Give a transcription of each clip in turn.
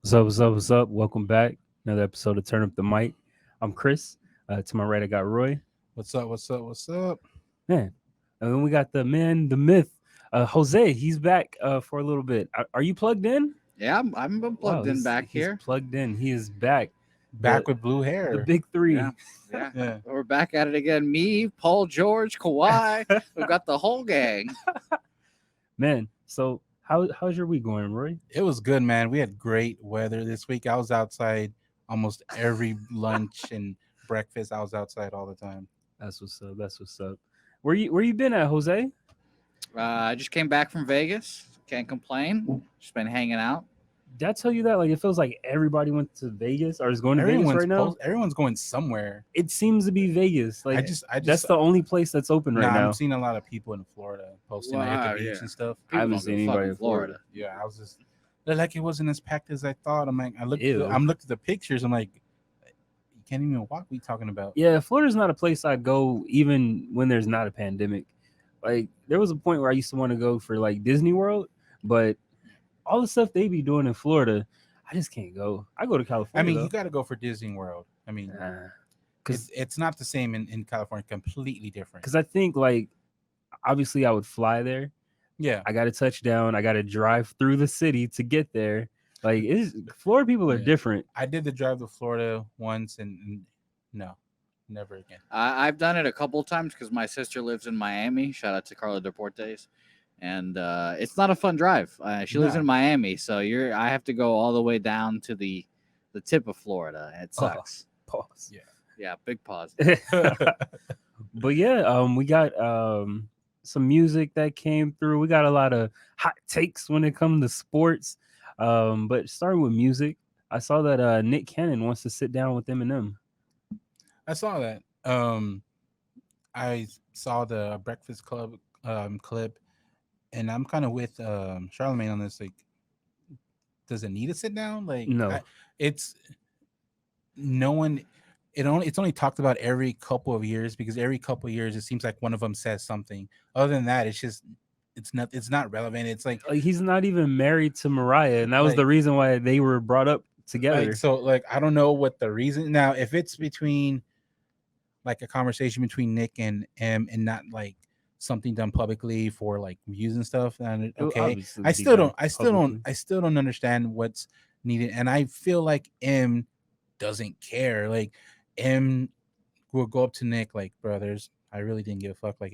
What's up? What's up? What's up? Welcome back. Another episode of Turn Up the Mic. I'm Chris. To my right, I got Roy. What's up? What's up? What's up? Man, and then we got the man, the myth, Jose. He's back for a little bit. Are you plugged in? Yeah, I'm Wow, plugged in back he's here. plugged in. He is back. Back The with blue the hair. big three. Yeah, yeah. Yeah. We're back at it again. Me, Paul George, Kawhi. We've got the whole gang. Man, so how's your week going, Roy? It was good, man. We had great weather this week. I was outside almost every lunch and breakfast. I was outside all the time. That's what's up. That's what's up. Where you been at, Jose? I just came back from Vegas. Can't complain. Just been hanging out. Did I tell you that? Like, it feels like everybody went to Vegas or is going to Vegas right now. Everyone's going somewhere. It seems to be Vegas. Like, I that's just the only place that's open right now. I'm seeing a lot of people in Florida posting like, at the beach yeah. and stuff. I haven't People seen don't give a fuck anybody in in Florida. Yeah, I was just like it wasn't as packed as I thought. I'm like, Ew. I'm looking at the pictures. I'm like, you can't even walk. What are you talking about? Yeah, Florida's not a place I'd go even when there's not a pandemic. Like, there was a point where I used to want to go for like Disney World, but all the stuff they be doing in Florida, I just can't go. I go to California. I mean, though. you got to go for Disney World. I mean, because it's not the same in California. Completely different. I think like obviously I would fly there. Yeah, I got to touch down. I got to drive through the city to get there. Like, Florida people are Yeah. different. I did the drive to Florida once, and no, never again. I've done it a couple times because my sister lives in Miami. Shout out to Carla Deportes. And it's not a fun drive. She lives No. in Miami, so I have to go all the way down to the tip of Florida. It Oh. sucks. Pause. Yeah, big pause. But yeah, we got some music that came through. We got a lot of hot takes when it comes to sports. But starting with music, I saw that Nick Cannon wants to sit down with Eminem. I saw that. I saw the Breakfast Club clip, and I'm kind of with Charlemagne on this. Like, does it need to sit down? Like, No. It's no one. It's only talked about every couple of years because every couple of years it seems like one of them says something. Other than that, it's not relevant. It's like He's not even married to Mariah, and that was Like- the reason why they were brought up together. I don't know what the reason now. If it's between like a conversation between Nick and M and not like something done publicly for like views and stuff, then It'll okay. obviously I be still done don't publicly. I still don't understand what's needed, and I feel like M doesn't care. Like M will go up to Nick like, brothers, I really didn't give a fuck. Like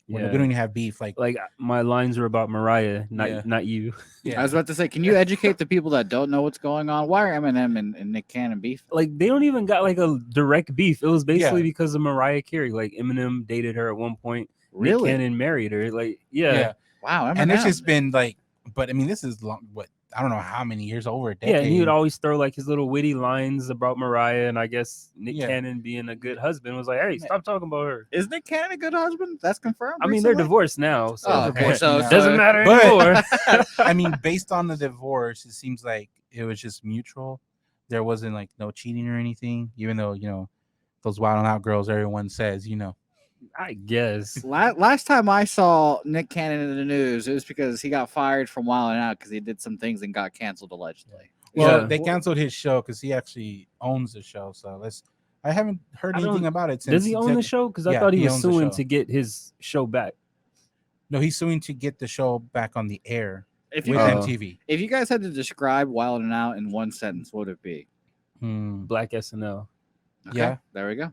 we don't even have beef. Like My lines are about Mariah, Yeah. not you. I was about to say, can you educate the people that don't know what's going on? Why are Eminem and Nick Cannon beef? Like, they don't even got like a direct beef. It was basically Yeah. because of Mariah Carey. Like, Eminem dated her at one point. Really? Nick Cannon married her. Like, yeah. Wow, Eminem. And it's just been like, but I mean, this is long. What I don't know how many years, over a decade. Yeah, and he would always throw like his little witty lines about Mariah, and I guess Nick Yeah. Cannon, being a good husband, was like, "Hey, stop talking about her." Is Nick Cannon a good husband? That's confirmed. I mean, they're recently? divorced now, so Oh, okay. so Yeah. doesn't matter But- anymore. I mean, based on the divorce, it seems like it was just mutual. There wasn't like no cheating or anything, even though those Wild 'N Out girls, everyone says, I guess. Last time I saw Nick Cannon in the news, it was because he got fired from Wild 'N Out because he did some things and got canceled allegedly. Well, Yeah. they canceled his show because he actually owns the show. So I haven't heard I don't- anything about it since. Does he own the show? Because I Yeah, thought he he was owns the suing show. to get his show back. No, he's suing to get the show back on the air If with you Oh. MTV. if you guys had to describe Wild 'N Out in one sentence, what would it be? Black SNL. Okay, Yeah. there we go.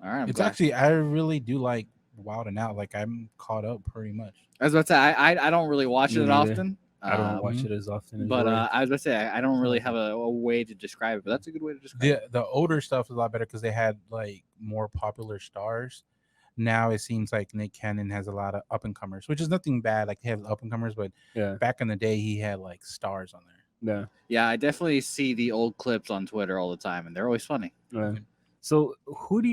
All right, I'm It's glad. actually, I really do like Wild 'N Out. Like, I'm caught up pretty much. I was about to say I don't really watch Me it neither. often. I don't watch it as often as But Roy. I was about to say I don't really have a way to describe it, but that's a good way to describe it. The older stuff is a lot better because they had like more popular stars. Now it seems like Nick Cannon has a lot of up and comers, which is nothing bad. Like, they have up and comers, but Yeah, back in the day, he had like stars on there. yeah. Yeah, I definitely see the old clips on Twitter all the time, and they're always funny. Yeah. So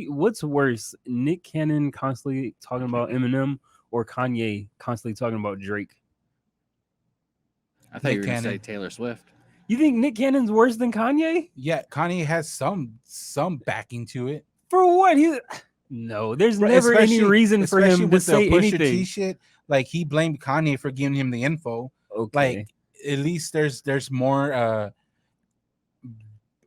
what's worse, Nick Cannon constantly talking about Eminem or Kanye constantly talking about Drake? I thought you were Nick going to say Cannon. Taylor Swift. You think Nick Cannon's worse than Kanye? Yeah, Kanye has some backing to it. For what? No, there's Bro, never any especially- reason for especially him to with the say Pusha T anything. shit. Like, he blamed Kanye for giving him the info. Okay. Like, at least there's more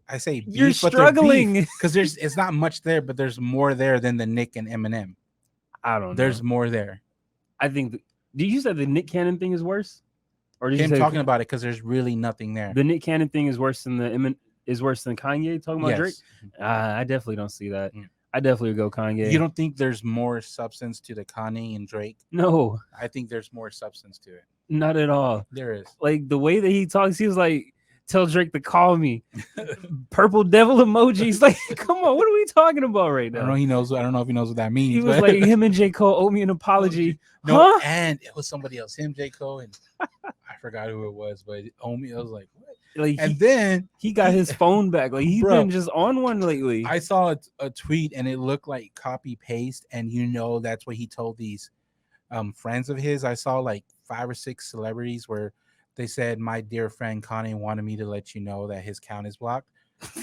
I say beef, You're struggling. because it's not much there, but there's more there than the Nick and Eminem. I don't know. There's more there. I think. Did you say the Nick Cannon thing is worse, or did Him you say talking about it because there's really nothing there. the Nick Cannon thing is worse than is worse than Kanye talking about Drake? I definitely don't see that. Mm. I definitely would go Kanye. You don't think there's more substance to the Kanye and Drake? No, I think there's more substance to it. not at all. There is. Like the way that he talks, he was like, "Tell Drake to call me." Purple devil emojis. Like, come on, what are we talking about right I now? don't know. I don't know if he knows what that means. He was but- like, him and J. Cole owe me an apology. No, Huh? and it was somebody else. Him, J. Cole, and I forgot who it was, but Omi. I was like, what? Like, And then he got his phone back. Like, he's Bro, been just on one lately. I saw a tweet, and it looked like copy paste, and that's what he told these friends of his. I saw like 5 or 6 celebrities where they said, "My dear friend Kanye wanted me to let you know that his account is blocked."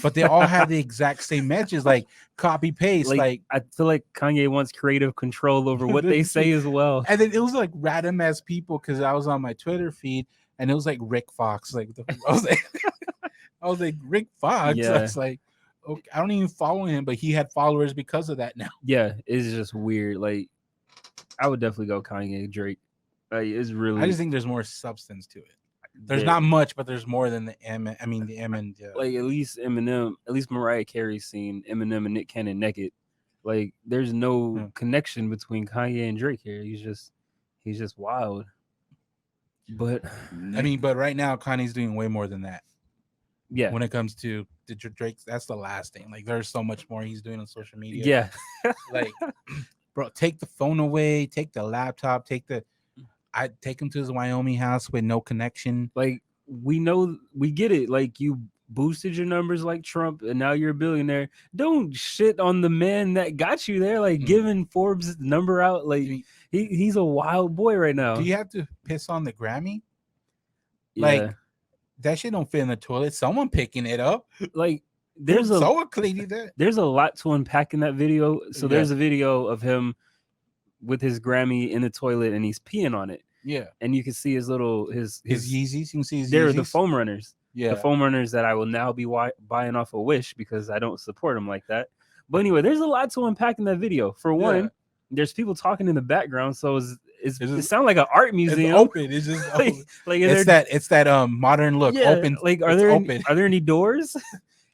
But they all had the exact same messages, like copy paste, like I feel like Kanye wants creative control over what they say as well. and then it was like random ass people because I was on my Twitter feed and it was like Rick Fox. Like I was like Rick Fox. Yeah. I was like, okay, I don't even follow him, but he had followers because of that now. Yeah, it's just weird. Like, I would definitely go Kanye Drake. Like, it's really. I just think there's more substance to it. There's yeah, not much, but there's more than the M. I mean, the M and like at least Eminem, at least Mariah Carey's seen Eminem and Nick Cannon naked. Like, there's no connection between Kanye and Drake here. He's just wild. But I mean, but right now Kanye's doing way more than that. yeah, When it comes to the Drake, that's the last thing. Like, there's so much more he's doing on social media. yeah, Like, bro, take the phone away, take the laptop, I take him to his Wyoming house with no connection. like we get it. Like, you boosted your numbers like Trump, and now you're a billionaire. Don't shit on the man that got you there. Like, giving Forbes' number out. Like, he's a wild boy right now. Do you have to piss on the Grammy? Yeah. Like, that shit don't fit in the toilet. Someone picking it up. Like, there's someone cleaning that. There's a lot to unpack in that video. So there's a video of him with his Grammy in the toilet and he's peeing on it. Yeah. And you can see his Yeezys. You can see his they're Yeezys. the foam runners. Yeah. The foam runners that I will now be buying off a Wish because I don't support them like that. But anyway, there's a lot to unpack in that video. For one, there's people talking in the background, so it sounds like an art museum. It's open. It's just open. like it's that modern look. Yeah, open. Like, are there any doors?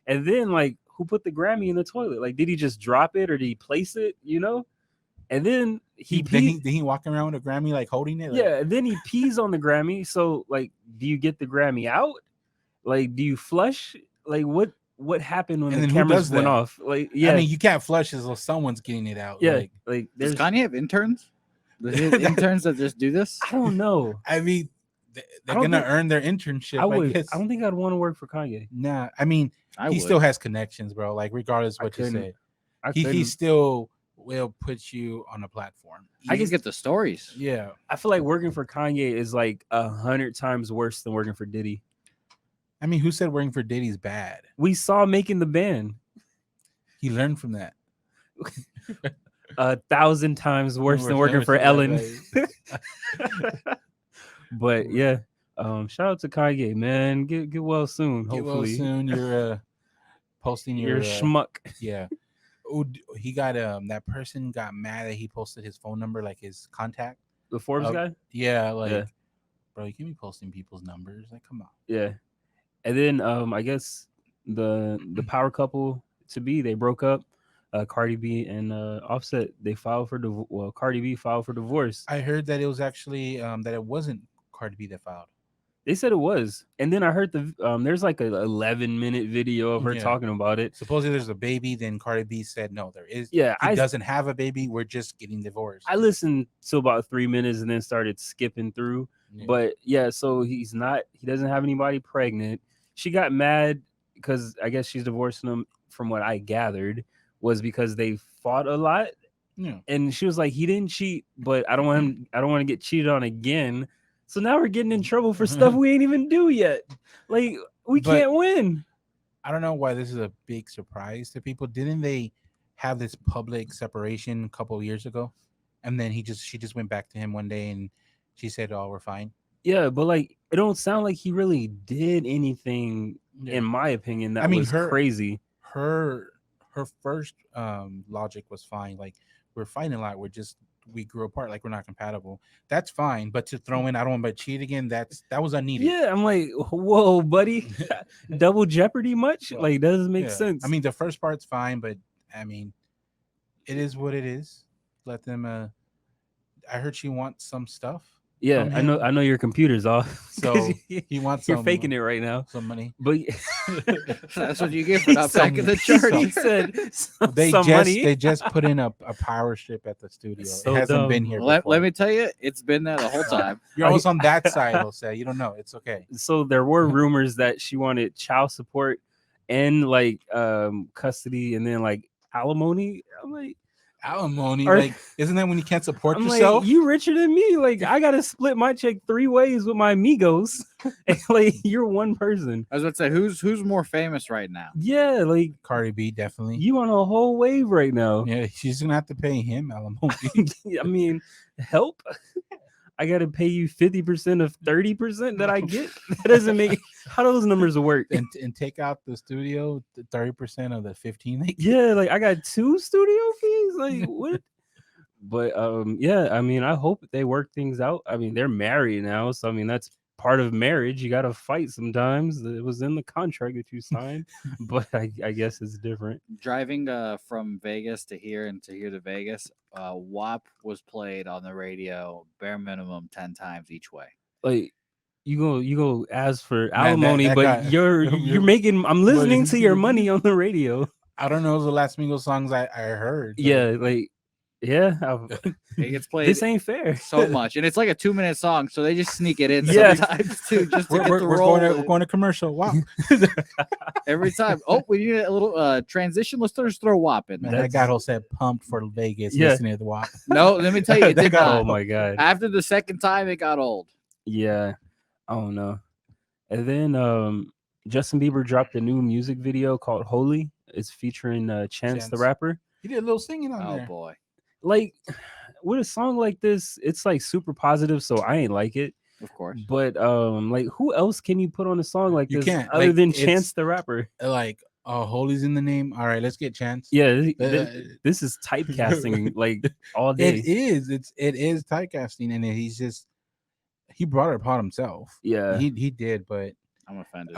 And then, like, who put the Grammy in the toilet? Like, did he just drop it or did he place it? You know? And then did he walk around with a Grammy like holding it? Like, yeah, and then he pees on the Grammy. So, like, do you get the Grammy out? Like, do you flush? Like, what happened when the cameras went off? Like, yeah, I mean, you can't flush as though someone's getting it out. Yeah, like does Kanye have interns? Does he have interns that just do this? I don't know. I mean, they're gonna earn their internship. I don't think I'd want to work for Kanye. Nah, I mean, he still has connections, bro. Like, regardless of what you say, he still will put you on a platform. I can get the stories. Yeah, I feel like working for Kanye is like 100 times worse than working for Diddy. I mean, who said working for Diddy's bad? We saw Making the Band. He learned from that. 1,000 times worse than working for Ellen. But yeah, shout out to Kanye, man. Get well soon. Hopefully, get well soon. You're posting your schmuck. Yeah. Oh, he got that person got mad that he posted his phone number, like his contact. The Forbes guy. Yeah, like, bro, you can't be posting people's numbers. Like, come on. Yeah, and then I guess the power couple to be, they broke up. Cardi B and Offset, they filed for Cardi B filed for divorce. I heard that it was actually that it wasn't Cardi B that filed. They said it was, and then I heard there's like an 11-minute video of her talking about it. Supposedly there's a baby. Then Cardi B said no, there is. Yeah, he doesn't have a baby. We're just getting divorced. I listened to about 3 minutes and then started skipping through. Yeah. But yeah, so he doesn't have anybody pregnant. She got mad because I guess she's divorcing him. From what I gathered, was because they fought a lot. Yeah, and she was like, he didn't cheat, but I don't want to get cheated on again. So now we're getting in trouble for stuff we ain't even do yet. Like, we can't win. I don't know why this is a big surprise to people. Didn't they have this public separation a couple of years ago? And then she just went back to him one day and she said, "Oh, we're fine." Yeah, but like, it don't sound like he really did anything Yeah. in my opinion, that I mean, was crazy. her her first logic was fine. Like, we're fighting a lot. We grew apart. Like, we're not compatible. That's fine. But to throw in, I don't want to cheat again. That was unneeded. Yeah, I'm like, whoa, buddy, double jeopardy much? Well, Like, doesn't make yeah. sense. I mean, the first part's fine, but I mean, it is what it is. Let them. I heard she wants some stuff yeah, from I know. him, I know your computer's off. 'Cause so he wants you're some faking it right now. some money. But That's what you get for not Some- packing the he charger. said They some just money. they just put in a power strip at the studio. So it hasn't been dumb. here Let before. me tell you, it's been there the whole time. You're always on that side, Jose. You don't know. It's okay. So there were rumors that she wanted child support and like custody and then like alimony. I'm like, Alimony, Or- like, isn't that when you can't support I'm yourself? like, you richer than me. Like, I gotta split my check 3 ways with my amigos. And like, you're one person. I was about to say, who's more famous right now? Yeah, like Cardi B, definitely. you on a whole wave right now. Yeah, she's gonna have to pay him alimony. I mean, help. I gotta pay you 50% of 30% that I get. That doesn't make how do those numbers work. and take out the studio, the 30% of the 15 they get. Yeah, like I got 2 studio fees. Like what? But yeah, I mean, I hope they work things out. I mean, they're married now, so I mean that's part of marriage. You gotta fight sometimes. It was in the contract that you signed, but I guess it's different. Driving from Vegas to here and to here to Vegas, WAP was played on the radio bare minimum 10 times each way. Like you go ask for that alimony, but guy- you're making. I'm listening to your money on the radio. I don't know the last Migos songs I heard. so- Yeah, like yeah, It gets played this ain't fair. so much, and it's like a 2-minute song, so they just sneak it in Yeah. sometimes too, just to We're, get we're, the we're, roll. going to, we're going to commercial. Wow. Every time. Oh, we need a little transition. Let's just throw WAP in Man, there. that got Jose pumped for Vegas Yeah. listening to the WAP. No, let me tell you, it That did got- not. Oh my god. After the second time, it got old. Yeah, I don't know. And then Justin Bieber dropped a new music video called "Holy." It's featuring Chance the Chance. Rapper. He did a little singing on Oh there. boy. Like with a song like this, it's like super positive, so I ain't like it. Of course. But like who else can you put on a song like You this can't, other like, than it's- Chance the Rapper? Like, Holy's in the name. All right, let's get Chance. Yeah, this is typecasting like all day. It is. It is typecasting, and he brought it upon himself. Yeah. He did, but I'm offended.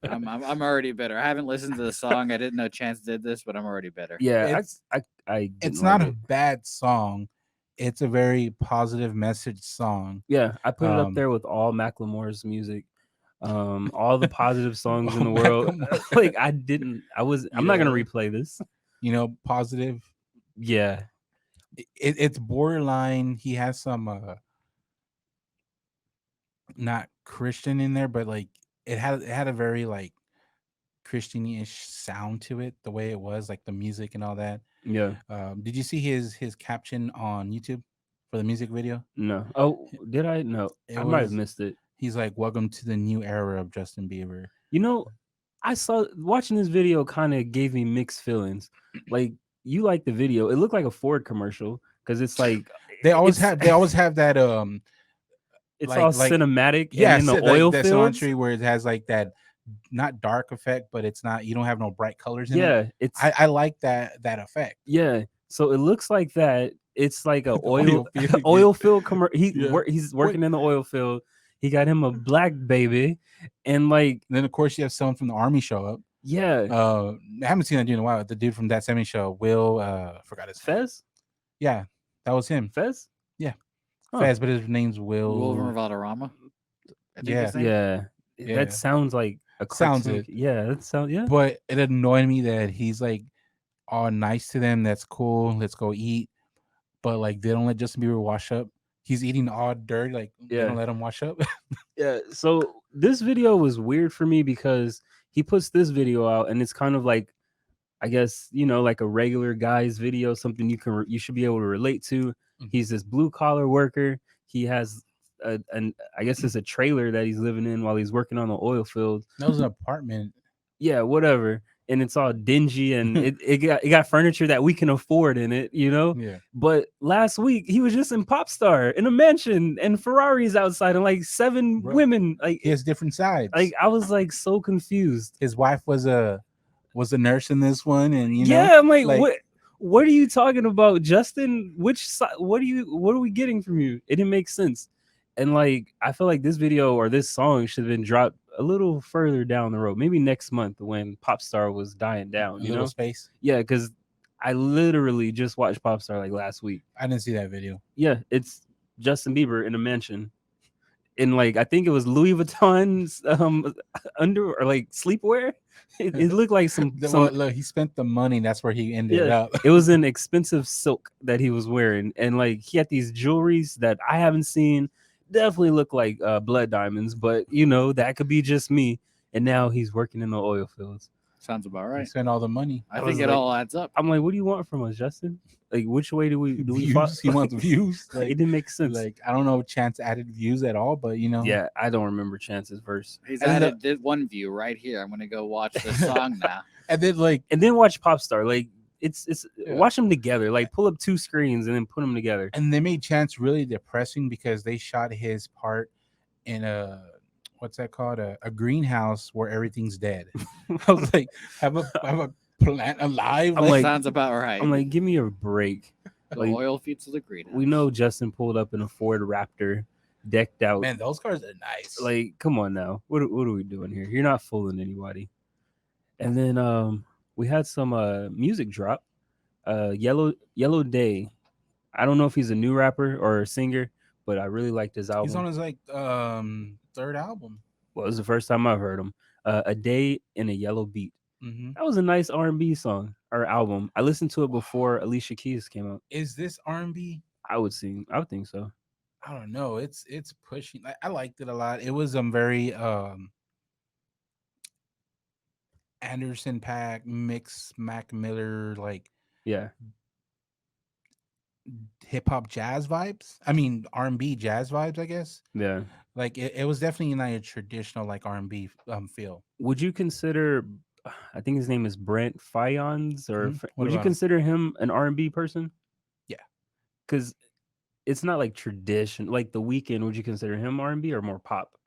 I'm already bitter. I haven't listened to the song. I didn't know Chance did this, but I'm already bitter. Yeah, It's- I it's didn't not like a it. bad song. It's a very positive message song. Yeah, I put it up um, there with all Macklemore's music. All the positive songs in the Oh, world. Macklemore. Like I'm not gonna Yeah. replay this. Positive. Yeah. It's borderline. He has some not Christian in there, but like it had a very like Christian-ish sound to it, the way it was, like the music and all that. Yeah. Did you see his caption on YouTube for the music video? No. Oh, did I? No. It I might have was- missed it. He's like, "Welcome to the new era of Justin Bieber." You know, I saw watching this video kind of gave me mixed feelings. Like you like the video. It looked like a Ford commercial because it's like They always it's- have that it's like- all like- cinematic yeah, and in the like oil that fields. cilantro where it has like that not dark effect, but it's not, you don't have no bright colors in it. Yeah, it's I like that effect. yeah. So it looks like that. It's like a oil field, oil field he's Yeah. he's working in the oil field. He got him a black baby, and like And then of course you have someone from the army show up. yeah, I haven't seen that dude in a while. The dude from That 70 Show, Will, forgot his name. Fez, Yeah, that was him. Fez, Huh. Fez, but his name's Will. Wolverine Valderrama. I think Yeah. his name? yeah. Yeah. That sounds like a Sounds cartoon. it. Yeah, that sounds yeah. But it annoyed me that he's like all nice to them. That's cool. Let's go eat. But like they don't let Justin Bieber wash up. He's eating all dirt. Like they Yeah. don't let him wash up. Yeah, so this video was weird for me because he puts this video out and it's kind of like, I guess, like a regular guy's video, something you should be able to relate to. Mhm. He's this blue collar worker. He has I guess it's a trailer that he's living in while he's working on the oil field. That was an apartment. Yeah, whatever. and it's all dingy, and it got furniture that we can afford in it, you know. Yeah. But last week he was just in Popstar in a mansion and Ferraris outside and like 7 Bro, women. Like He has different sides. I was like so confused. His wife was a nurse in this one, and Yeah, I'm like, like, what are you talking about, Justin? Which side? What are we getting from you? It didn't make sense. And like, I feel like this video or this song should have been dropped a little further down the road, maybe next month when Popstar was dying down. a You little know? space. Yeah, because I literally just watched Popstar like last week. I didn't see that video. Yeah, it's Justin Bieber in a mansion in like I think it was Louis Vuitton's under or like sleepwear. It looked like some Well, look, he spent the money. That's where he ended yeah, up. it was an expensive silk that he was wearing, and like he had these jewelries that I haven't seen. Definitely look like blood diamonds, but you know that could be just me. And now he's working in the oil fields. Sounds about He right. spent all the money. I I think was it like- all adds up. I'm like, what do you want from us, Justin? Like, which way do we follow? Views. He wants views. It didn't make sense. Like, I don't know if Chance added views at all, but Yeah, I don't remember Chance's verse. He's And added this one view right here. I'm gonna go watch this song now. And then like, And then watch Popstar. Like, it's Yeah. watch them together. Like, pull up 2 screens and then put them together. and they made Chance really depressing because they shot his part in a what's that called, a greenhouse where everything's dead. I was like, have a plant alive. I'm like- Sounds about right. I'm like, give me a break. the like, oil feeds of the green. We know Justin pulled up in a Ford Raptor, decked out. man, those cars are nice. Like, come on now. What are we doing here? You're not fooling anybody. And then we had some music drop. Yellow Day. I don't know if he's a new rapper or a singer, but I really liked his album. he's on his like third album. Well, it was the first time I've heard him. A Day in a Yellow Beat. Mm-hmm. That was a nice R&B song or album. I listened to it before Alicia Keys came out. Is this R&B? I would think so. I don't know. It's pushing. I liked it a lot. It was very Anderson Paak mix Mac Miller, like Yeah. hip hop jazz vibes. I mean R&B jazz vibes, I guess. Yeah. Like it was definitely not a traditional like R&B feel. Would you consider I think his name is Brent Fayons or Mhm. What would you about him? consider him an R&B person? Yeah. Cuz it's not like tradition like The Weeknd. Would you consider him R&B or more pop?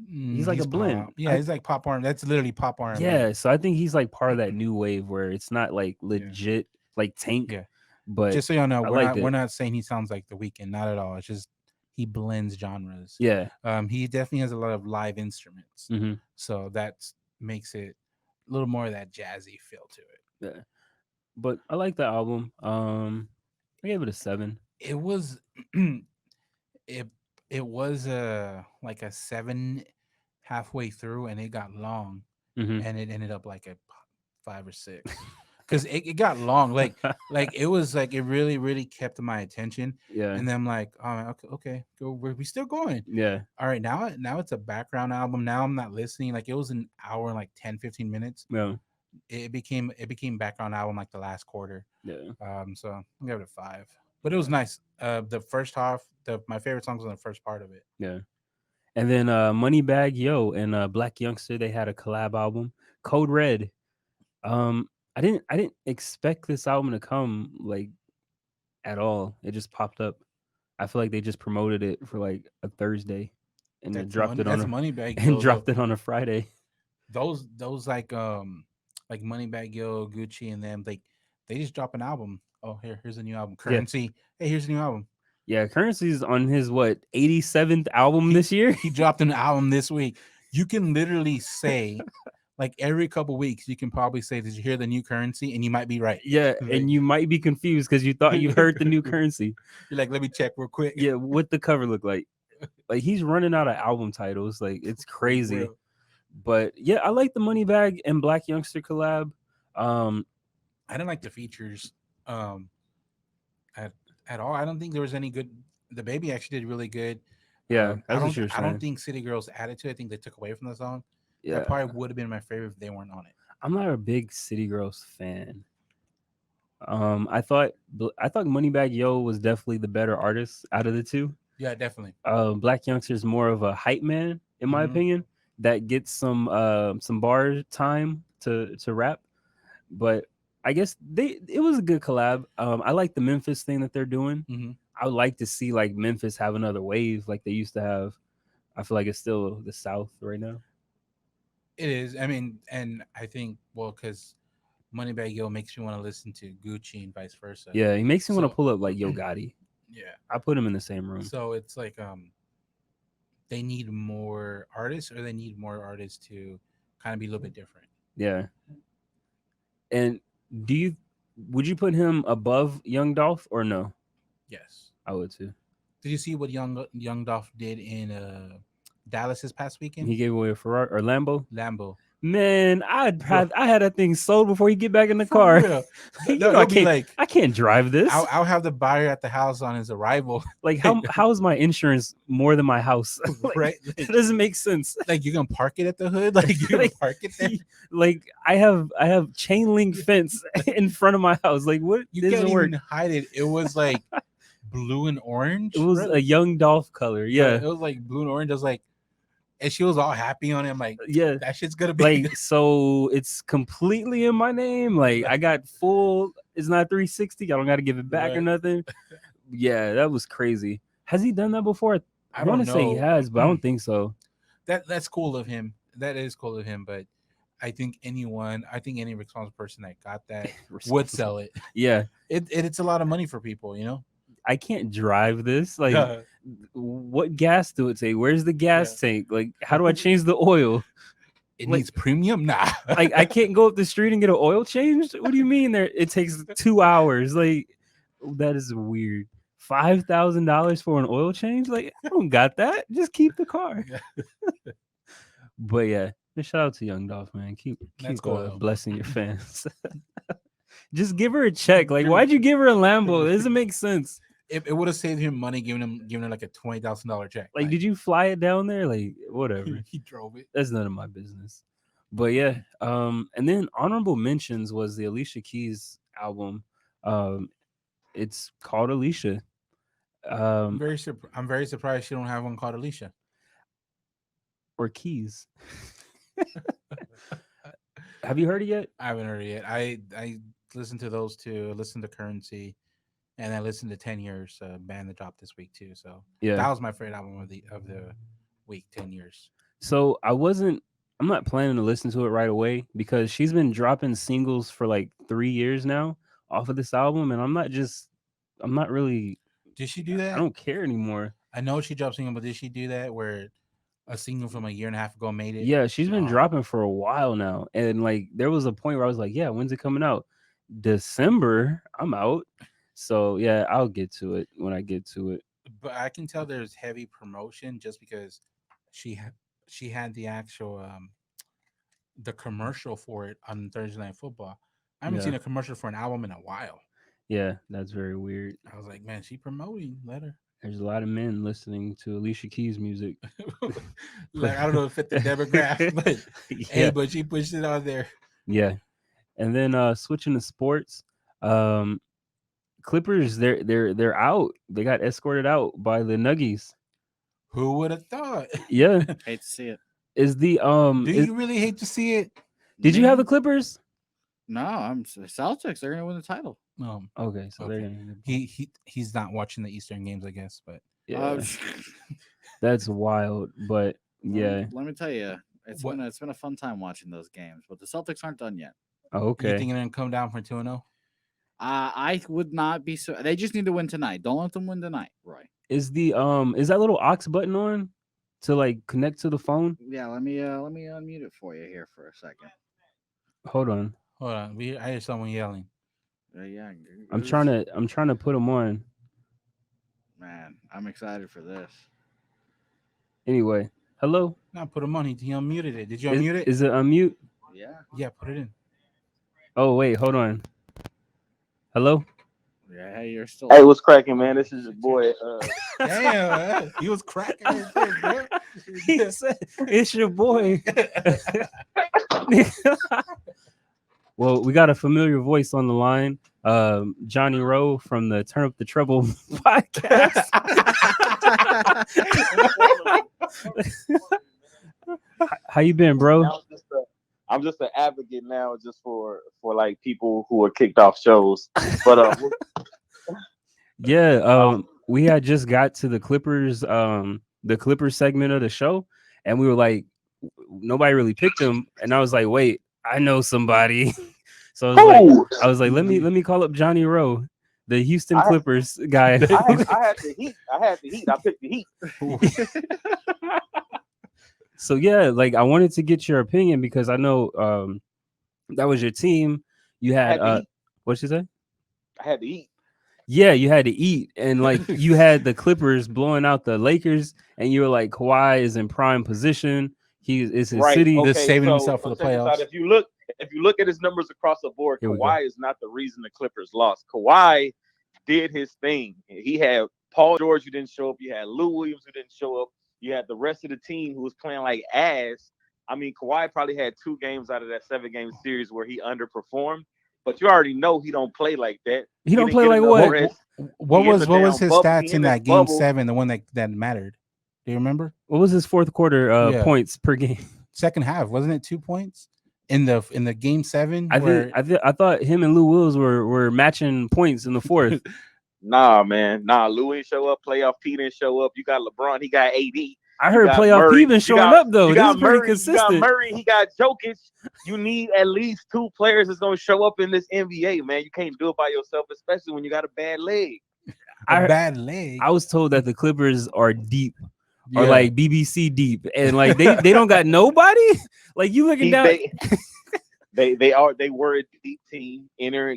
He's like a blend. Pop. Yeah, he's like pop R&B. That's literally pop R&B. Yeah, so I think he's like part of that new wave where it's not like legit like Tank. Yeah. But Just so y'all know, I we're liked not, we're it. not saying he sounds like The Weeknd. Not at all. It's just he blends genres. yeah. He definitely has a lot of live instruments. Mhm. So that makes it a little more of that jazzy feel to it. Yeah. But I like the album. I gave it a 7. It was it was like a 7 halfway through, and it got long, Mhm. and it ended up like a 5 or 6 because it got long. Like it was like it really kept my attention, yeah. and then I'm like, oh, okay, go. We still going? Yeah. All right, now it's a background album. Now I'm not listening. Like it was an hour and like 10-15 minutes. Yeah. It became background album like the last quarter. Yeah. So I'll give it a 5. But it was nice. The first half, my favorite songs in the first part of it. Yeah. And then Moneybagg Yo and Black Youngster, they had a collab album, Code Red. I didn't expect this album to come like at all. It just popped up. I feel like they just promoted it for like a Thursday and then dropped it on that's a, Moneybagg and Yo, dropped it on a Friday. Those like Moneybagg Yo, Gucci, and them, they just drop an album. Oh, here's a new album. Currency. Hey, here's a new album. Yeah, Currency's on his 87th album this year. He dropped an album this week. You can literally say, like every couple weeks, you can probably say, "Did you hear the new Currency?" And you might be right. Yeah, Like- and you might be confused because you thought you heard the new Currency. You're like, let me check real quick. Yeah, what the cover look like? Like he's running out of album titles. Like it's crazy. Real. But yeah, I like the Moneybagg and Black Youngster collab. I didn't like the features at all. I don't think there was any good. The Baby actually did really good. Yeah, I that's what you're don't saying. think City Girls added to it. I think they took away from the song. Yeah, That probably would have been my favorite if they weren't on it. I'm not a big City Girls fan. I thought Moneybagg Yo was definitely the better artist out of the two. Yeah, definitely. Black Youngster is more of a hype man, in my Mhm. opinion, that gets some bar time to rap, but I guess it was a good collab. I like the Memphis thing that they're doing. Mm-hmm. I would like to see like Memphis have another wave like they used to have. I feel like it's still the South right now. It is. I mean, and I think because Moneybagg Yo makes you want to listen to Gucci and vice versa. Yeah, he makes me want So- to pull up like Yo Gotti. Yeah. I put him in the same room. So it's like they need more artists, or they need more artists to kind of be a little bit different. Yeah. And would you put him above Young Dolph or no? Yes. I would too. Did you see what Young Dolph did in Dallas this past weekend? He gave away a Ferrari or Lambo. Lambo. Man, I had that thing sold before you get back in the For car. real. You No, know, it'll be like I can't drive this. I'll have the buyer at the house on his arrival. Like how is my insurance more than my house? Like, Right? It doesn't make sense. Like you can park it at the hood. Like you can Like, park it there. Like I have chain link fence in front of my house. Like what? You doesn't can't work. even hide it. It was like blue and orange. It was bro. a Young Dolph color. Yeah. It was like blue and orange. I was like, and she was all happy on it. I'm like, Yeah. that shit's gonna be Like so it's completely in my name. Like I got full, it's not 360. I don't gotta give it back or Right. nothing. Yeah, that was crazy. Has he done that before? I don't want to say he know. has, but I don't think so. That's cool of him. That is cool of him. But I think any responsible person that got that would sell it. Yeah. It's a lot of money for people, you know. I can't drive this. Like what gas do it take? Where's the gas tank? Like how do I change the oil? It Like- needs premium. Nah. Like I can't go up the street and get an oil changed. What do you mean? It takes 2 hours. Like that is weird. $5,000 for an oil change? Like I don't got that. Just keep the car. But yeah, just shout out to Young Dolph, man. Keep That's cool, though. blessing your fans. Just give her a check. Like why'd you give her a Lambo? It doesn't make sense. It would have saved him money giving her like a $20,000 check. Like did you fly it down there? Like whatever. he drove it? That's none of my business. But yeah, and then honorable mentions was the Alicia Keys album. It's called Alicia. I'm very surprised she don't have one called Alicia. Or Keys. Have you heard it yet? I haven't heard it yet. I listened to those two. I listened to Currency, and I listened to 10 Years band that dropped this week too. So Yeah. that was my favorite album of the week. 10 Years. So I'm not planning to listen to it right away because she's been dropping singles for like 3 years now off of this album, and I'm not really. Did she do that? I don't care anymore. I know she dropped single, but did she do that where a single from a year and a half ago made it? Yeah, she's been Oh. dropping for a while now, and like there was a point where I was like, yeah, when's it coming out? December. I'm out. So yeah, I'll get to it when I get to it. But I can tell there's heavy promotion just because she had the actual the commercial for it on Thursday Night Football. I haven't Yeah. seen a commercial for an album in a while. Yeah, that's very weird. I was like, man, she promoting. Let her. There's a lot of men listening to Alicia Keys music. Like I don't know if it fit the demographic, but Yeah. hey, but she pushed it out there. Yeah. And then switching to sports, Clippers, they're out. They got escorted out by the Nuggies. Who would have thought? Yeah. Hate to see it. Is the Do you really hate to see it? did you have the Clippers? No, I'm Celtics. They're gonna win the title. No. Okay, so Okay. they're gonna He's not watching the Eastern games, I guess, but yeah. That's wild. But yeah. Let me tell you, it's What- been a fun time watching those games. But the Celtics aren't done yet. Oh, you okay. think they're gonna come down from 2-0? I would not be so. They just need to win tonight. Don't let them win tonight, Roy. Is that little aux button on to like connect to the phone? Yeah, let me unmute it for you here for a second. Hold on. Hold on, I hear someone yelling. Yeah, I'm trying to put them on. Man, I'm excited for this. Anyway, hello. No, put him on. He unmuted it. Did you unmute it? Is it unmute? Yeah, Yeah, put it in. Oh wait, hold on. Hello. yeah. Hey, you're still. Hey, what's cracking, man? This is your boy. Damn, he was cracking his shit, bro. He said, "It's your boy." Well, we got a familiar voice on the line. Johnny Rowe from the Turn Up the Treble podcast. I'm How you been, bro? I'm I'm just an advocate now, just for like people who are kicked off shows. But Yeah, um, we had just got to the Clippers segment of the show, and we were like, nobody really picked them, and I was like, wait, I know somebody. So who I was like, let me call up Johnny Rowe, the Houston I Clippers guy. I had the Heat. I picked the Heat. So yeah, like I wanted to get your opinion because I know that was your team. You I had had the Heat. what you say? I had the Heat. Yeah, you had to eat, and like you had the Clippers blowing out the Lakers, and you were like, Kawhi is in prime position. He is his Right. city. Just Okay. saving So, himself for the check this out. playoffs. If you look at his numbers across the board, Here we go. Kawhi is not the reason the Clippers lost. Kawhi did his thing. He had Paul George who didn't show up. You had Lou Williams who didn't show up. You had the rest of the team who was playing like ass. I mean, Kawhi probably had 2 games out of that 7-game series where he underperformed. But you already know he don't play like that. He don't didn't play get like enough what? rest. What He in was the his damn bubble. stats He in in that his game bubble. 7, the one that mattered? Do you remember? What was his fourth quarter Yeah. points per game? Second half, wasn't it 2 points in the game 7? I thought him and Lou Wills were matching points in the fourth. Nah, man. Nah, Lou ain't show up. Playoff P didn't show up. You got LeBron. He got AD. I heard got playoff Murray. P been You showing got- up though. You This got is pretty Murray. You got consistent. Murray. He got Jokic. You need at least 2 players that's gonna show up in this NBA, man. You can't do it by yourself, especially when you got a bad leg. A bad leg. I was told that the Clippers are deep, or Yeah. like BBC deep, and like they don't got nobody. Like you looking down. They were a deep team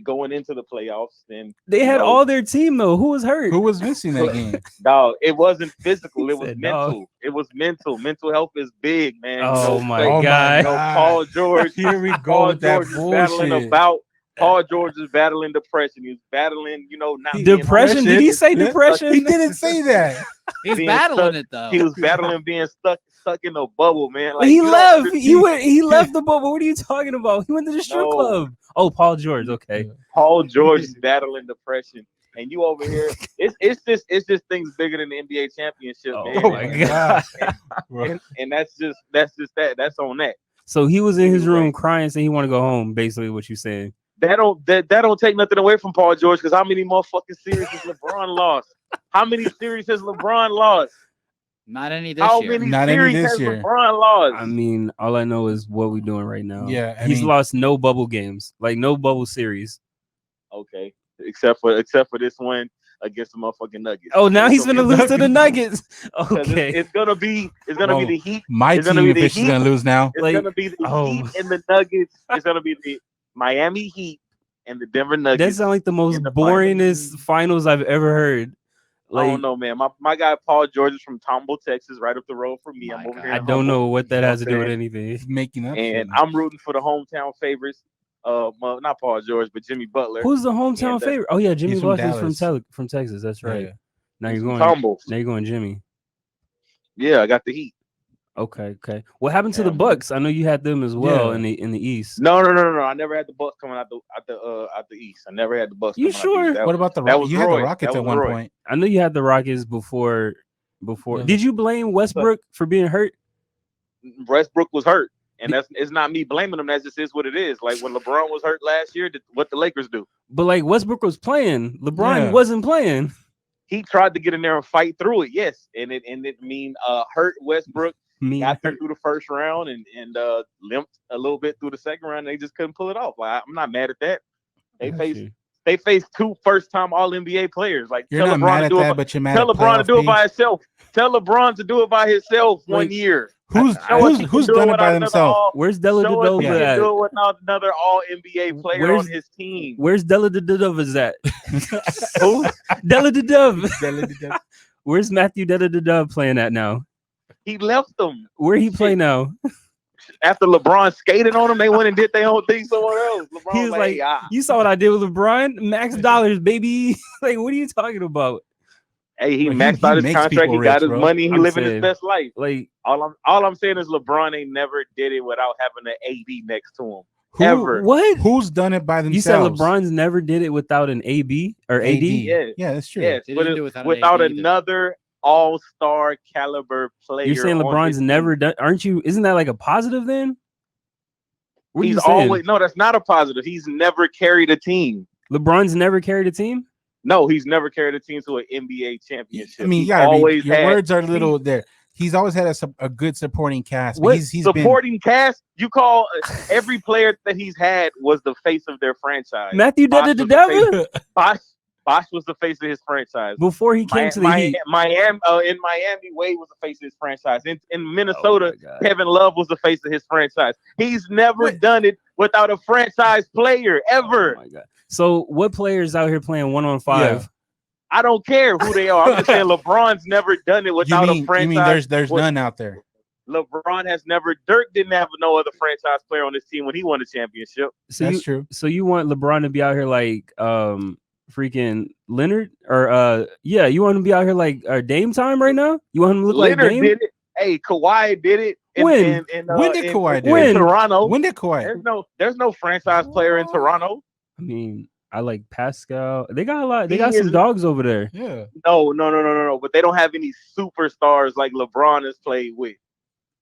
going into the playoffs. And They had all their team though. Who was hurt? Who was missing that game? dog. It wasn't physical. It was Said, mental. dog. It was mental. Mental health is big, man. Oh You know, my Oh my god. you know, Paul George. Here we go Paul with that George is battling bullshit. Paul George is battling depression. He's battling, not being Depression? Did he say Yeah. depression? He didn't say that. He's being battling stuck- it though. He was battling being stuck in a bubble, man. Well, he you don't left. understand. He left the bubble. What are you talking about? He went to the strip No. club. Oh, Paul George. Okay. Paul George is battling depression, and you over here. It's just things bigger than the NBA championship, Oh man. my God. And that's just that. That's on that. So he was in his room Anyway. crying, saying he want to go home. Basically, what you saying? That don't take nothing away from Paul George, because how many motherfucking series has LeBron lost? How many series has LeBron lost? Not any this How year. many Not any series this has year. LeBron lost? I mean, all I know is what we're doing right now. Yeah, I he's mean- lost no bubble games, like no bubble series. Okay, except for this one against the motherfucking Nuggets. Oh, now he's gonna lose to the Nuggets. Nuggets. 'Cause Okay. it's gonna be Well, the Heat. My It's gonna team be the officially Heat. gonna lose now. It's like, gonna be the oh. Heat and the Nuggets. It's gonna be the Miami Heat and the Denver That Nuggets. sounds like the most in the boringest finals I've ever heard. I Like, don't know, man. My guy Paul George is from Tomball, Texas, right up the road from me. My I'm over God. here. I in don't Humble, know what that you know has to do what with I'm anything. He's making up. and shit. I'm rooting for the hometown favorites. Well, not Paul George, but Jimmy Butler. Who's the hometown And, favorite? Oh yeah, Jimmy he's from Butler's Dallas. from Texas. That's right. Yeah. Now He's you're from going. Tomball. Now you're going Jimmy. Yeah, I got the Heat. Okay. What happened to Yeah, the man. Bucks? I know you had them as well Yeah. in the East. No. I never had the Bucks coming out the East. I never had the Bucks. You coming out the sure? East. That What was- about the that Rockets? was You had the Roy. Rockets That at was one Roy. point. I know you had the Rockets before. Yeah. Did you blame Westbrook for being hurt? Westbrook was hurt, and it's not me blaming him. That just is what it is. Like when LeBron was hurt last year, what the Lakers do? But like Westbrook was playing, LeBron Yeah. wasn't playing. He tried to get in there and fight through it. Yes, and it hurt Westbrook. Got them through the first round and limped a little bit through the second round. They just couldn't pull it off. Like, I'm not mad at that. They faced 2 first-time All-NBA players. Like You're tell not LeBron mad to at do that, it. but you're mad Tell at LeBron to playoff do it by P's. himself. Tell LeBron to do it by himself one Like, year. Who's Show us he can who's do done it without by another themselves? Where's Della Show us he Dova can at? do it without another All-NBA player Where's- on his team. Where's Della Dova is at? Who? Della Dove. Where's Matthew Della Dove playing at now? He left them. Where he play now? After LeBron skated on him, they went and did their own thing somewhere else. LeBron He was like, "Hey, ah." You saw what I did with LeBron? Max dollars, baby. Like, what are you talking about? Hey, he Well, maxed he out his makes contract. people He got rich, his bro. money. He I'm living saying. his best life. Like, All I'm saying is LeBron ain't never did it without having an AD next to him. who, Ever. what? Who's done it by You said themselves? LeBron's never did it without an AB or AD? Yeah. Yeah, that's true. Yes, They but didn't do it without an AD either. another all-star caliber player. You're saying on LeBron's his never team. done? Aren't you? Isn't that like a positive then? What are you He's saying? always no. That's not a positive. He's never carried a team. LeBron's never carried a team. No, he's never carried a team to an NBA championship. I mean, He's you gotta always read. Your had words are a little there. He's always had a good supporting cast. But What he's been supporting cast. You call every player that he's had was the face of their franchise. Matthew Bosh did the was the face- devil Bosh was the face of his franchise. before he came to the Heat. Miami, in Miami, Wade was the face of his franchise. In Minnesota, Oh my God. Kevin Love was the face of his franchise. He's never What? done it without a franchise player ever. Oh my God. So what players out here playing 1-on-5? I don't care who they are. I'm just saying LeBron's never done it without a franchise. You mean there's with- none out there? LeBron has never. Dirk didn't have no other franchise player on his team when he won the championship. So That's you true. so you want LeBron to be out here like freaking Leonard or yeah, you want him to be out here like Dame time right now? You want him to look like Leonard Dame? did it. Hey, Kawhi did it. When? When did Kawhi do it? in Toronto? When did Kawhi? There's no franchise player in Toronto. I mean, I like Pascal. They got a lot. They He got some is- dogs over there. Yeah. No. But they don't have any superstars like LeBron has played with.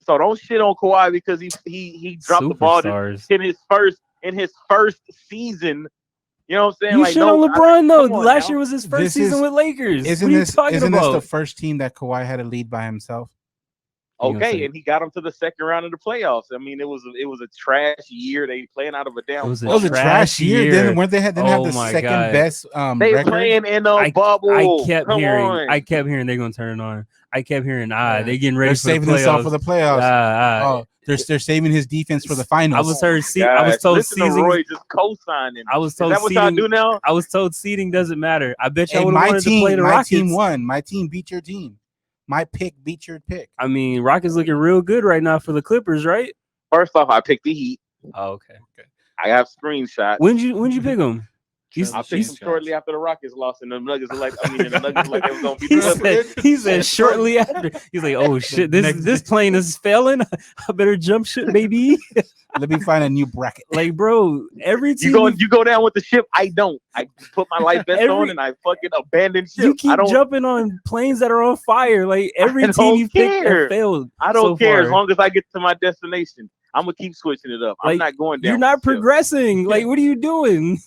So don't shit on Kawhi because he dropped the ball Superstars. in his first season. You know what I'm saying? You like, shit no, on LeBron though. come on Last now. year was his first This season is- with Lakers. Isn't what are you this talking isn't about? this the first team that Kawhi had to lead by himself? You gonna say- Okay, and he got them to the second round of the playoffs. I mean, it was a trash year. They playing out of a damn. It was a That was a trash trash year. year. Then weren't they didn't have Oh the my second God. best They record? playing in a I bubble. kept Come hearing. on. I kept hearing they're gonna turn it on. I kept hearing Yeah. they getting ready They're for saving the themselves playoffs. for the playoffs. Oh, They're saving his defense for the finals. I was told Listen to season. Roy just co-signing. I was Is told that what y'all seeding. do now? I was told seeding doesn't matter. I bet you I Hey, would have my wanted to play team, the my Rockets. team won. My team beat your team. My pick beat your pick. I mean, Rockets looking real good right now for the Clippers, right? First off, I picked the Heat. Oh, okay. I have screenshots. When'd you pick them? I picked them shortly after the Rockets lost, and the Nuggets were like, and the Nuggets were like they was gonna be He the Clippers. said shortly after. He's like, oh shit, this plane is failing. I better jump ship, baby. Let me find a new bracket. Like, bro, every team You go down with the ship. I don't. I put my life vest Every- on and I fucking abandon ship. you I keep don't. jumping on planes that are on fire. Like every I team don't you picked care. have failed. I don't so care as far. long as I get to my destination. I'm gonna keep switching it up. Like, I'm not going down. You're not with the ship. progressing. Like, what are you doing?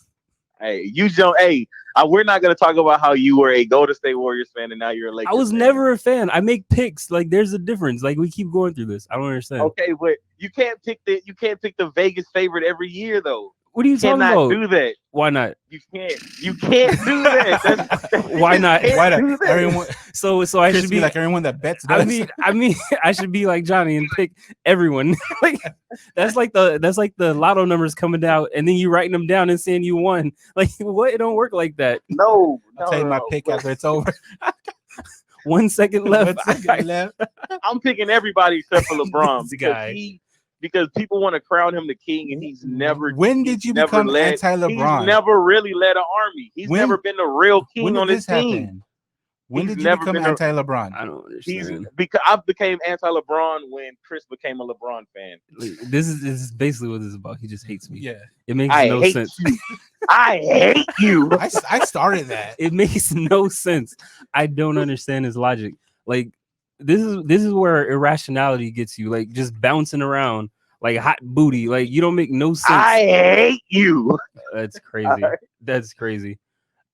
Hey, you don't. Hey, we're not gonna talk about how you were a Golden State Warriors fan and now you're a Lakers. I was fan. never a fan. I make picks. Like, there's a difference. Like, we keep going through this. I don't understand. Okay, but you can't pick the Vegas favorite every year though. What are you You talking cannot about? do that. Why not? You can't do that. Why not? You can't Why do not? that. Everyone, So I Chris should be be like everyone that bets. Does. I mean, I should be like Johnny and pick everyone. Like that's like the lotto numbers coming out, and then you writing them down and saying you won. Like what? It don't work like that. No, I'll tell you my pick after it's over. 1 second left. 1 second left. I'm picking everybody except for LeBron This guy. because people want to crown him the king, and he's never. When did you never become led- anti-LeBron? He's never really led an army. He's When- never been the real When king did on his this team. happen? When He's did you never become been a- anti-LeBron? I don't He's understand. because I became anti-LeBron when Chris became a LeBron fan. Like, this is basically what this is about. He just hates me. Yeah, It makes I no hate sense. you. I hate you. I started that. It makes no sense. I don't understand his logic. Like this is where irrationality gets you. Like just bouncing around like hot booty. Like you don't make no sense. I hate you. That's crazy. That's crazy.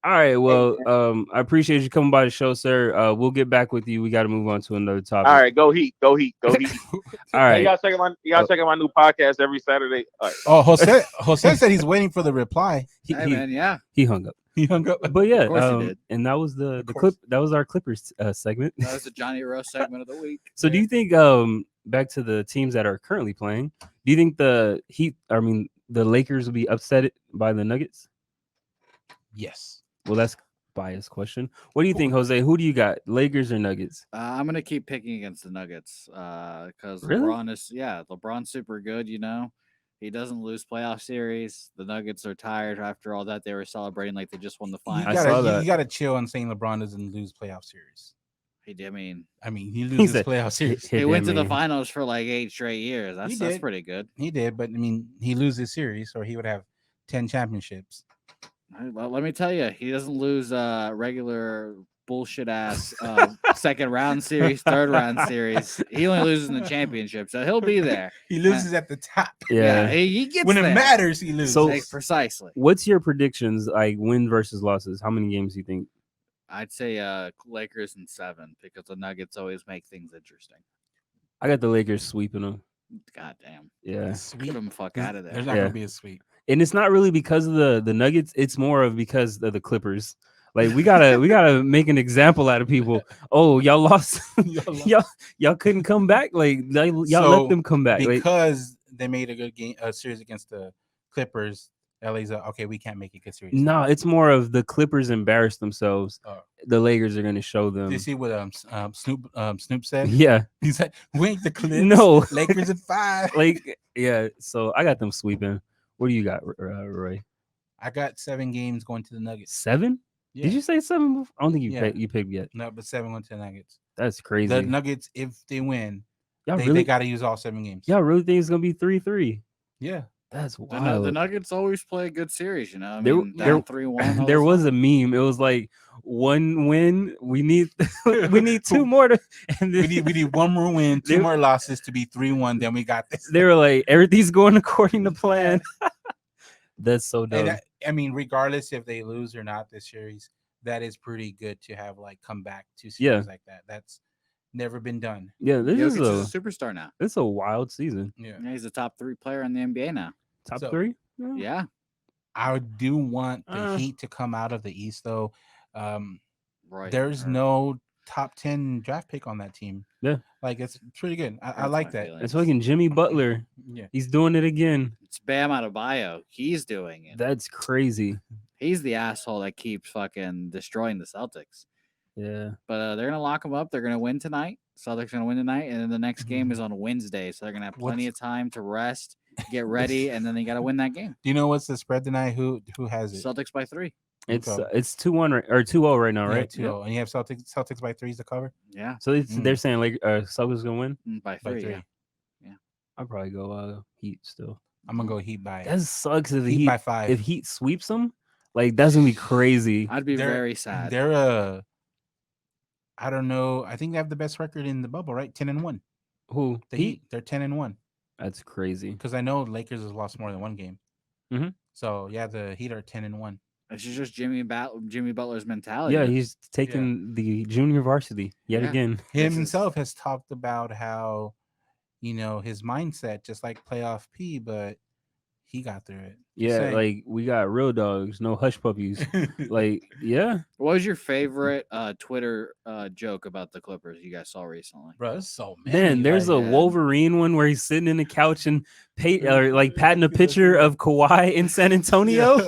All right. Well, I appreciate you coming by the show, sir. We'll get back with you. We got to move on to another topic. All right, go Heat, go Heat, go Heat. All right. Y'all check out my new podcast every Saturday. All right. Oh, Jose said he's waiting for the reply. He, Hey, he- man, yeah. he hung up. He hung up. But yeah, course he did. and that was the course. clip. That was our Clippers segment. That was the Johnny Roast segment of the week. So do you think back to the teams that are currently playing, do you think the Lakers will be upset by the Nuggets? Yes. Well, that's biased question. What do you think, Jose? Who do you got? Lakers or Nuggets? I'm gonna keep picking against the Nuggets because Really? LeBron's super good. You know, he doesn't lose playoff series. The Nuggets are tired after all that. They were celebrating like they just won the You finals. I saw gotta, that. you gotta chill on saying LeBron doesn't lose playoff series. He did. I mean, he loses said- playoff series. He Hit went that to the man. finals for like 8 straight years. That's did. pretty good. He did, but I mean, he loses series, or he would have 10 championships. Well, let me tell you, he doesn't lose regular bullshit ass second round series, third round series. He only loses in the championship, so he'll be there. He loses at the top. Yeah, Yeah. he gets When it there. matters, he loses. So- Like, precisely. What's your predictions? Like win versus losses? How many games do you think? I'd say Lakers in 7 because the Nuggets always make things interesting. I got the Lakers sweeping them. God damn. Yeah. Get them fuck out of there. There's not Yeah. gonna be a sweep. And it's not really because of the Nuggets. It's more of because of the Clippers. Like we gotta make an example out of people. Oh, y'all lost. y'all couldn't come back. Like y'all So, let them come back. Like, Because they made a good game, a series against the Clippers. LA's okay. We can't make a good series. no, it's more of the Clippers embarrassed themselves. Oh. The Lakers are gonna show Did you them. see what Snoop said? Yeah, He said, "We ain't the Clips. No. Lakers at 5." like yeah. So I got them sweeping. What do you got, Roy? I got 7 games going to the Nuggets. 7? Yeah. Did you say 7? I don't think Yeah. you picked yet. No, but 7 going to the Nuggets. That's crazy. The Nuggets, if they win, y'all they really got to use all 7 games. y'all really think it's gonna be 3-3? Yeah. That's The wild. Nuggets always play a good series, you know. I There- mean, there- down 3-1. There was a meme. It was like 1 win. We need we need 2 more to. And then We need 1 more win, 2 They- more losses to be 3-1. Then we got this. they were like everything's going according to plan. That's so dumb. And I mean, regardless if they lose or not this series, that is pretty good to have like come back to series Yeah. like that. That's never been done. yeah, this Jokic is is a superstar now. it's a wild season. Yeah. Yeah, he's a top 3 player in the NBA now. Top So- 3. Yeah. I do want the Uh. Heat to come out of the East though. Right. There's or- no top 10 draft pick on that team. Yeah. Like it's pretty good. I Hurts like my that. feelings. It's fucking Jimmy Butler. Yeah. He's doing it again. It's Bam Adebayo. He's doing it. That's crazy. He's the asshole that keeps fucking destroying the Celtics. Yeah. But they're gonna lock him up. They're gonna win tonight. Celtics gonna win tonight, and then the next game is on Wednesday, so they're gonna have plenty of time to rest, get ready, and then they gotta win that game. Do you know what's the spread tonight? Who has it? Celtics by 3. It's Okay. it's 2-1 or 2-0 right now, Yeah, right? 2-0. And you have Celtics by 3s to cover. Yeah, So they're Mm. saying like Celtics gonna win. by By 3. 3. Yeah. I'll probably go Heat still. I'm gonna go Heat by That sucks if the Heat Heat by 5. if Heat sweeps them. Like that's gonna be crazy. I'd be They're- very sad. They're I don't know. I think they have the best record in the bubble, right? 10-1. Who The Heat, they're 10-1. That's crazy. Because I know Lakers has lost more than 1 game. Mhm. So yeah, the Heat are 10-1. It's just Jimmy Butler's mentality. Yeah, he's taking the junior varsity yet Yeah. again. Him This is- himself has talked about how, his mindset, just like playoff P, but he got through it. Yeah, saying. like we got real dogs, no hush puppies. Like, yeah, What was your favorite Twitter joke about the Clippers you guys saw recently? Bro, there's so many. man, there's a like, yeah. Wolverine one where he's sitting in the couch and like patting a picture of Kawhi in San Antonio.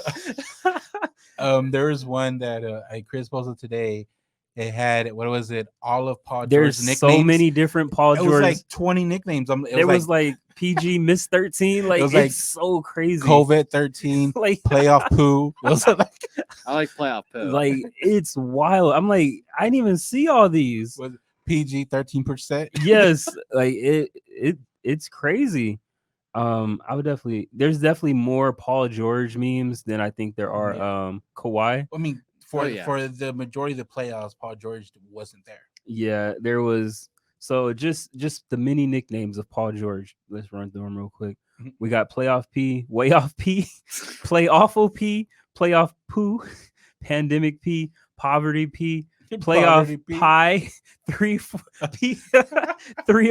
There was one that Chris posted today. It had, what was it? All of Paul There's George's so nicknames. many different Paul It was George. like 20 nicknames. There was like PG Miss 13. Like, was it's like so crazy. COVID 13, Like, playoff poo. It was like, I like playoff poo. like it's wild. I'm like, I didn't even see all these. was PG 13%. Yes, like it's crazy. I would there's definitely more Paul George memes than I think there are Kawhi. I mean, for yeah. for the majority of the playoffs, Paul George wasn't there. Yeah, there was. So just the many nicknames of Paul George. Let's run through them real quick. Mhm. We got playoff P, way off P, play awful P, playoff poo, pandemic P, poverty P, playoff Poverty P. pie, 3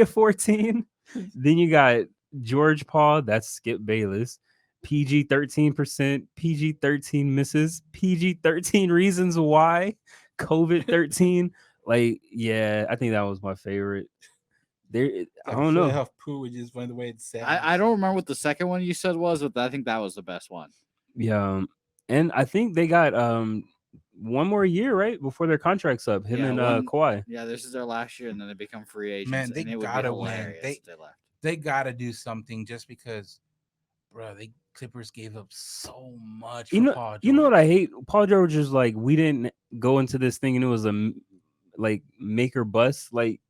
of 14. Then you got George Paul, that's Skip Bayless. PG 13%, PG 13 misses, PG 13 reasons why, COVID 13. Like, yeah, I think that was my favorite. There, I don't know. Playoff poo, which is one of the way it's said. I don't remember what the second one you said was, but I think that was the best one. Yeah, and I think they got one more year right before their contract's up. Him Yeah, and one- Kawhi. Yeah, this is their last year, and then they become free agents. Man, they and it would be gotta win. hilarious if they left. They gotta do something just because, bro. The Clippers gave up so much. You for know, Paul you know what George. I hate? Paul George is like, we didn't go into this thing and it was like make or bust. Like,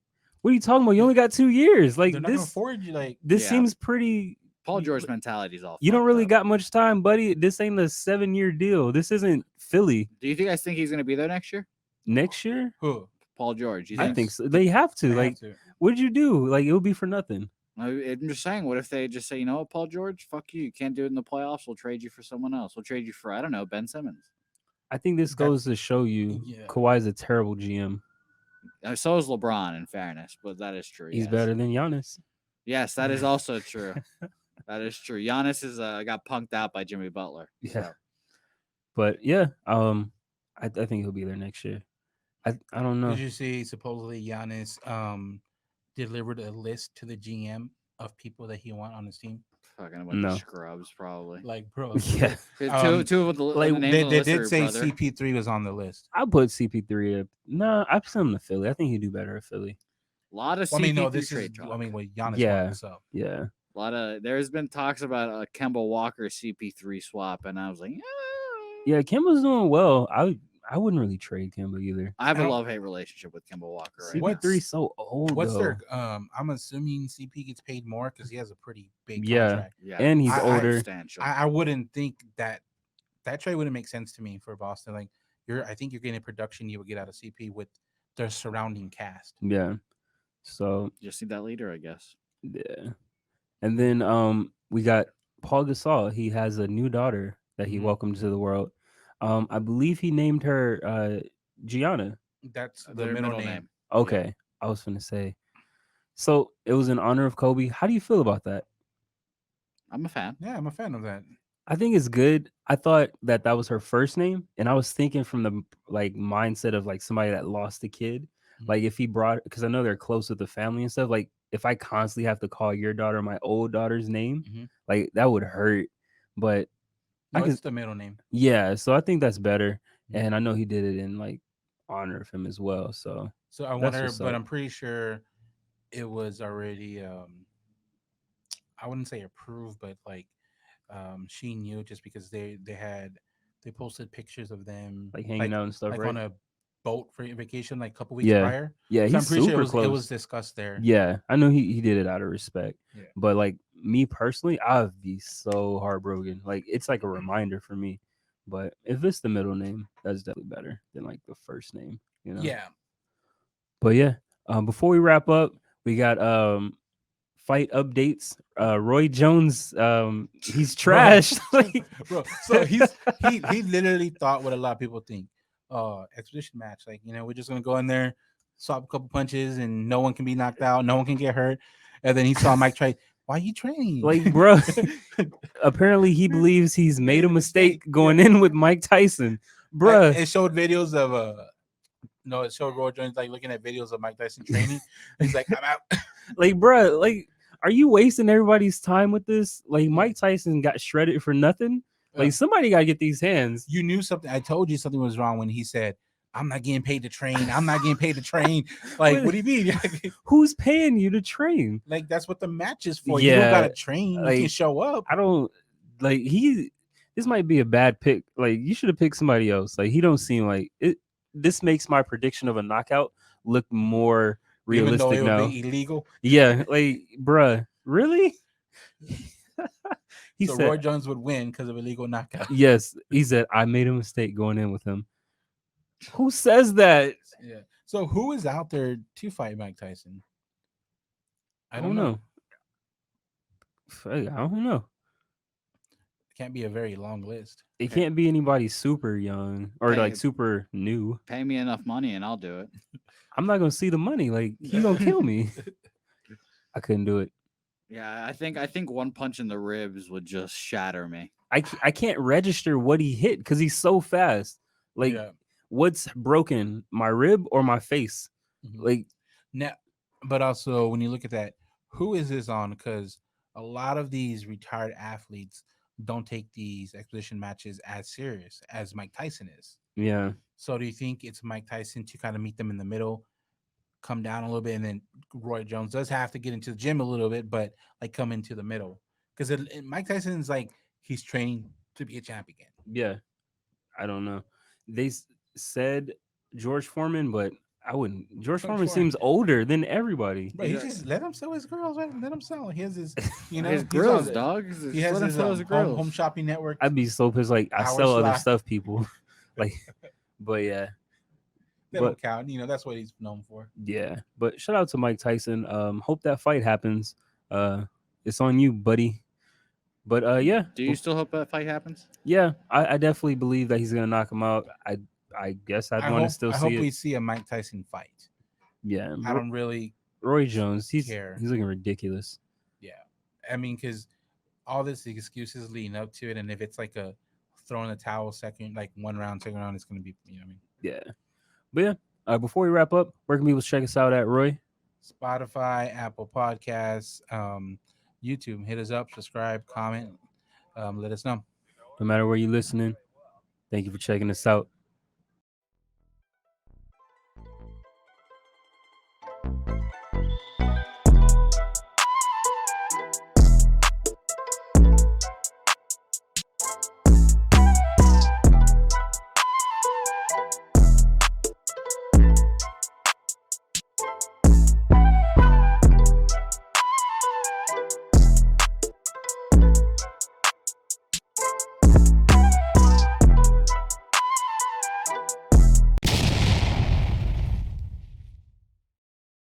what are you talking about? You only got 2 years. Like They're not gonna this, afford you. Like, this Yeah. seems pretty. Paul George mentality is all. You don't fucked really up. got much time, buddy. This ain't a 7-year deal. This isn't Philly. Do you guys think he's going to be there next year? next year. Who? Paul George. You I think? think so. They have to. They Like, have to. what'd you do? Like, it would be for nothing. I'm just saying, what if they just say, you know what, Paul George, fuck you. You can't do it in the playoffs. We'll trade you for someone else. We'll trade you for, I don't know, Ben Simmons. I think this goes to show you Yeah. Kawhi's a terrible GM. So is LeBron, in fairness, but that is true. He's yes. better than Giannis. Yes, that is also true. That is true. Giannis is got punked out by Jimmy Butler. Yeah. So. But yeah, I think he'll be there next year. I don't know. Did you see supposedly Giannis delivered a list to the GM of people that he want on his team? Fucking a bunch No. of scrubs, probably. Like, bro, Yeah, Two of the like, the names they on the list did are say brother. CP3 was on the list. I put CP3 up. No, I put him to Philly. I think he'd do better at Philly. A lot of Well, I mean, no, CP3 this is. trade talk. I mean, what Giannis Yeah. wants. So Yeah, A lot of there's been talks about a Kemba Walker CP3 swap, and I was like, yeah. Kimba's doing well. I wouldn't really trade Kimba either. I have a Now- love hate relationship with Kemba Walker. Right What- now. CP3's so old. what's though. their? I'm assuming CP gets paid more because he has a pretty big Yeah. contract. Yeah, And he's I- older. substantial. I wouldn't think that trade wouldn't make sense to me for Boston. Like, I think you're getting production you would get out of CP with the surrounding cast. Yeah. So Just need that leader, I guess. yeah. And then we got Paul Gasol. He has a new daughter that he Mhm. welcomed to the world. I believe he named her Gianna. That's the Their middle name. Okay. I was gonna say. So it was in honor of Kobe. How do you feel about that? I'm a fan. Yeah, I'm a fan of that. I think it's good. I thought that was her first name, and I was thinking from the like mindset of like somebody that lost a kid. Mhm. Like if he brought, because I know they're close with the family and stuff. Like if I constantly have to call your daughter my old daughter's name, Mhm. like that would hurt. But No, I it's can, the middle name. yeah. So I think that's better, Mhm. and I know he did it in like honor of him as well. So So I That's wonder, what's but up. I'm pretty sure it was already. I wouldn't say approved, but like she knew just because they posted pictures of them like hanging out and stuff, like right? on a boat for vacation like a couple weeks Yeah. prior. Yeah, So I'm he's pretty super sure it close. was discussed there. Yeah, I know he did it out of respect. Yeah. But like me personally, I'd be so heartbroken. Like it's like a reminder for me. But if it's the middle name, that's definitely better than like the first name, you know? Yeah. But yeah, before we wrap up, we got fight updates. Roy Jones, he's trash. Like, Bro, so he literally thought what a lot of people think. Exhibition match. Like, we're just gonna go in there, swap a couple punches, and no one can be knocked out, no one can get hurt. And then he saw Mike try, why are you training? like, bro, apparently he believes he's made a mistake going in with Mike Tyson. Bruh. It showed videos of it showed Roy Jones like looking at videos of Mike Tyson training. He's like, I'm out. Like, bruh, like, are you wasting everybody's time with this? Like, Mike Tyson got shredded for nothing. Like, somebody got to get these hands. You knew something. I told you something was wrong when he said, I'm not getting paid to train. I'm not getting paid to train. Like, what do you mean? Who's paying you to train? Like, that's what the match is for. You Yeah, don't got to train. like, you can show up. I don't, like, this might be a bad pick. Like, you should have picked somebody else. Like, he don't seem like it. This makes my prediction of a knockout look more realistic Even though it now. would be illegal. Yeah, like, bruh, really? He so said, Roy Jones would win because of illegal knockout. yes, he said, I made a mistake going in with him. Who says that? Yeah. So who is out there to fight Mike Tyson? I don't know. I don't know. It can't be a very long list. It can't be anybody super young or Hey, like super new. Pay me enough money and I'll do it. I'm not gonna see the money. Like, he gonna kill me. I couldn't do it. Yeah, I think one punch in the ribs would just shatter me. I can't register what he hit because he's so fast. Like, Yeah. what's broken, my rib or my face? Mhm. Like, Now, but also when you look at that, who is this on? Because a lot of these retired athletes don't take these exhibition matches as serious as Mike Tyson is. yeah, So do you think it's Mike Tyson to kind of meet them in the middle, come down a little bit, and then Roy Jones does have to get into the gym a little bit, but like come into the middle? Because Mike Tyson's like he's training to be a champ again. yeah. I don't know. They said George Foreman, but I wouldn't. George Foreman seems older than everybody. But he just let him sell his girls, right? Let him sell. He has his, His grills, dog. He has his home shopping network. I'd be so pissed. Like, I Power sell other slap. stuff, people. Like, but yeah. They But don't count. That's what he's known for. yeah, but shout out to Mike Tyson. Hope that fight happens. It's on you, buddy. But yeah, Do you still hope that fight happens? yeah, I definitely believe that he's gonna knock him out. I guess I'd want to still I see hope we it. see a Mike Tyson fight. Yeah, I don't really Roy Jones, care. he's looking ridiculous. Yeah, I mean, because all this excuses leading up to it, and if it's like a throw in the towel second, like 1 round, second round, it's gonna be, what I mean. Yeah, but yeah. Before we wrap up, where can people check us out at, Roy? Spotify, Apple Podcasts, YouTube. Hit us up, subscribe, comment, let us know. No matter where you're listening, thank you for checking us out.